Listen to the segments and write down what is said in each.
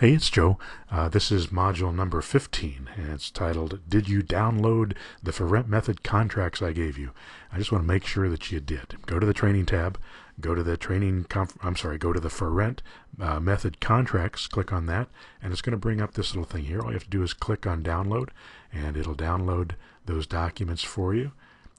Hey, it's Joe. This is module number 15, and it's titled, Did You Download the For Rent Method Contracts I Gave You? I just want to make sure that you did. Go to the Training tab, go to the go to the For Rent Method Contracts, click on that, and it's going to bring up this little thing here. All you have to do is click on Download, and it'll download those documents for you.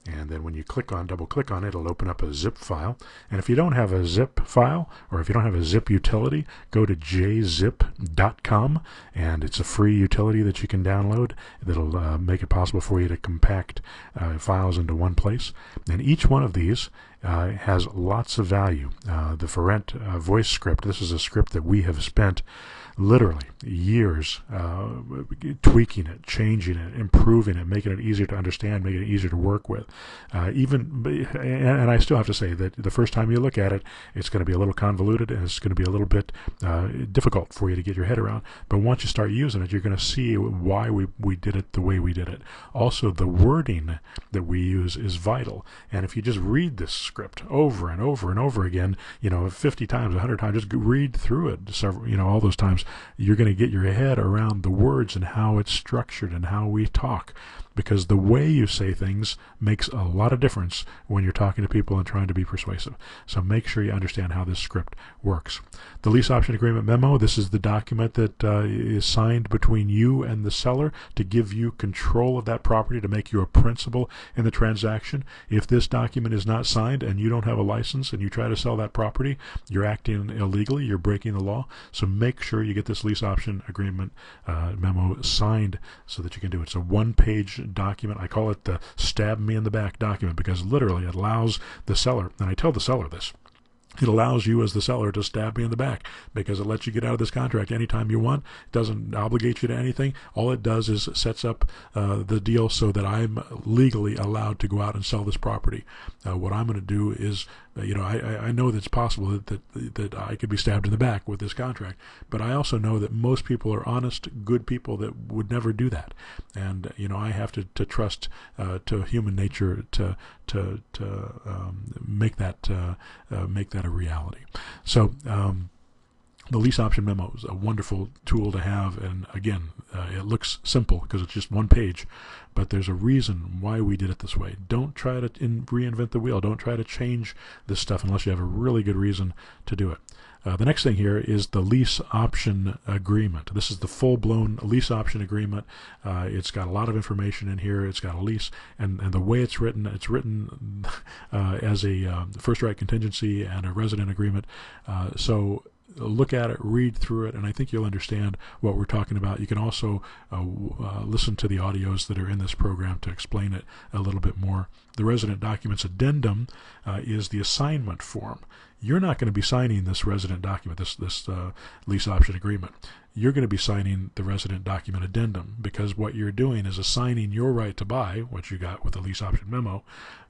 And then when you double click on it, it'll open up a zip file. And if you don't have a zip file, or if you don't have a zip utility, go to jzip.com, and it's a free utility that you can download that'll make it possible for you to compact files into one place. And each one of these has lots of value. The For Rent voice script, this is a script that we have spent literally years tweaking it, changing it, improving it, making it easier to understand, making it easier to work with. And I still have to say that the first time you look at it, it's going to be a little convoluted, and it's going to be a little bit difficult for you to get your head around. But once you start using it, you're going to see why we did it the way we did it. Also, the wording that we use is vital. And if you just read this script over and over and over again, 50 times, 100 times, just read through it all those times, you're going to get your head around the words and how it's structured and how we talk, because the way you say things makes a lot of difference when you're talking to people and trying to be persuasive. So make sure you understand how this script works. The lease option agreement memo, this is the document that is signed between you and the seller to give you control of that property, to make you a principal in the transaction. If this document is not signed and you don't have a license and you try to sell that property, you're acting illegally, you're breaking the law. So make sure you get this lease option agreement memo signed so that you can do it. It's a one-page document. I call it the stab me in the back document, because literally it allows the seller, and I tell the seller this, it allows you as the seller to stab me in the back, because it lets you get out of this contract anytime you want. It doesn't obligate you to anything. All it does is sets up the deal so that I'm legally allowed to go out and sell this property. What I'm going to do is, I know that it's possible that I could be stabbed in the back with this contract, but I also know that most people are honest, good people that would never do that. And I have to trust to human nature to make that a reality. So the lease option memo is a wonderful tool to have, and again, it looks simple because it's just one page, but there's a reason why we did it this way. Don't try to reinvent the wheel. Don't try to change this stuff unless you have a really good reason to do it. The next thing here is the lease option agreement. This is the full-blown lease option agreement. It's got a lot of information in here. It's got a lease, and the way it's written as a first right contingency and a resident agreement. So look at it, read through it, and I think you'll understand what we're talking about. You can also listen to the audios that are in this program to explain it a little bit more. The resident documents addendum is the assignment form. You're not going to be signing this resident document, this lease option agreement. You're going to be signing the resident document addendum, because what you're doing is assigning your right to buy, what you got with the lease option memo.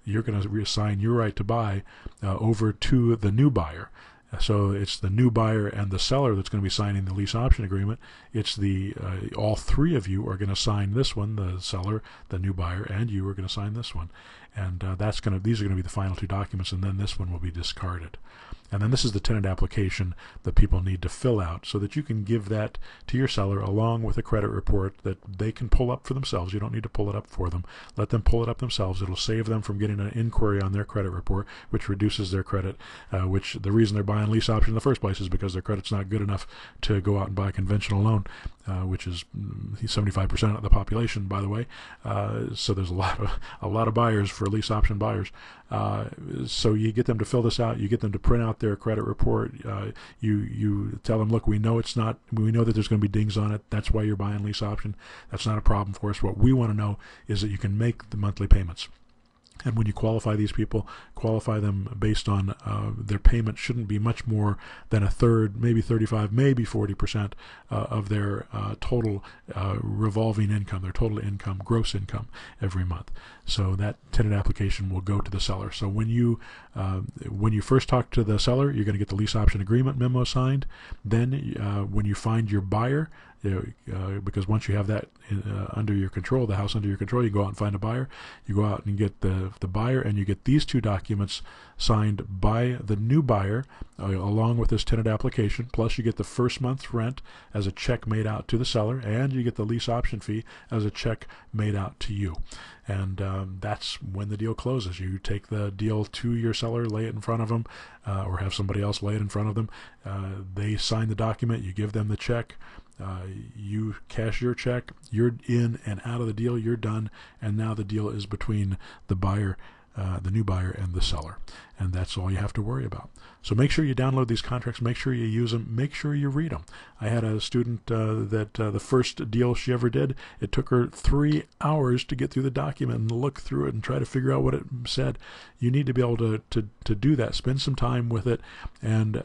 You're going to reassign your right to buy over to the new buyer. So it's the new buyer and the seller that's going to be signing the lease option agreement. It's all three of you are going to sign this one. The seller, the new buyer, and you are going to sign this one. And these are going to be the final two documents, and then this one will be discarded. And then this is the tenant application that people need to fill out so that you can give that to your seller along with a credit report that they can pull up for themselves. You don't need to pull it up for them. Let them pull it up themselves. It'll save them from getting an inquiry on their credit report, which reduces their credit, which the reason they're buying lease option in the first place is because their credit's not good enough to go out and buy a conventional loan, which is 75% of the population, by the way. So there's a lot of buyers for lease option buyers. So you get them to fill this out. You get them to print out their credit report. You tell them, look, we know that there's going to be dings on it. That's why you're buying lease option. That's not a problem for us. What we want to know is that you can make the monthly payments. And when you qualify these people, qualify them based on their payment shouldn't be much more than a third, maybe 35, maybe 40% of their total revolving income, their total income, gross income every month. So that tenant application will go to the seller. So when you first talk to the seller, you're going to get the lease option agreement memo signed. Then when you find your buyer, because once you have that under your control, the house under your control, you go out and find a buyer. You go out and get the the buyer, and you get these two documents signed by the new buyer along with this tenant application, plus you get the first month's rent as a check made out to the seller, and you get the lease option fee as a check made out to you. And that's when the deal closes. You take the deal to your seller, lay it in front of them, or have somebody else lay it in front of them. They sign the document, you give them the check, you cash your check, you're in and out of the deal, you're done, and now the deal is between the buyer, the new buyer, and the seller. And that's all you have to worry about. So make sure you download these contracts, make sure you use them, make sure you read them. I had a student that the first deal she ever did, it took her 3 hours to get through the document and look through it and try to figure out what it said. You need to be able to do that, spend some time with it, and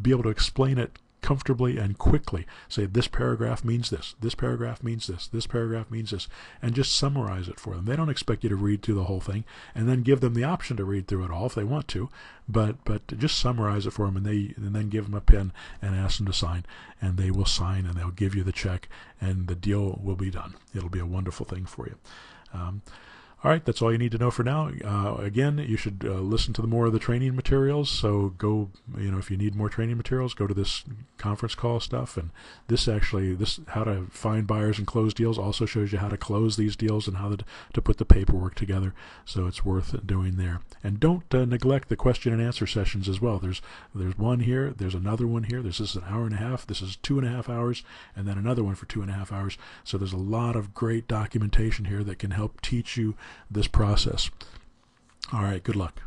be able to explain it comfortably and quickly. Say, this paragraph means this, this paragraph means this, this paragraph means this, and just summarize it for them. They don't expect you to read through the whole thing, and then give them the option to read through it all if they want to, but just summarize it for them, and then give them a pen and ask them to sign, and they will sign, and they'll give you the check, and the deal will be done. It'll be a wonderful thing for you. All right, that's all you need to know for now. Again, you should listen to more of the training materials. So go, if you need more training materials, go to this conference call stuff. And this how to find buyers and close deals also shows you how to close these deals and how to put the paperwork together. So it's worth doing there. And don't neglect the question and answer sessions as well. There's one here, there's another one here. This is an hour and a half. This is 2.5 hours, and then another one for 2.5 hours. So there's a lot of great documentation here that can help teach you this process. All right, good luck.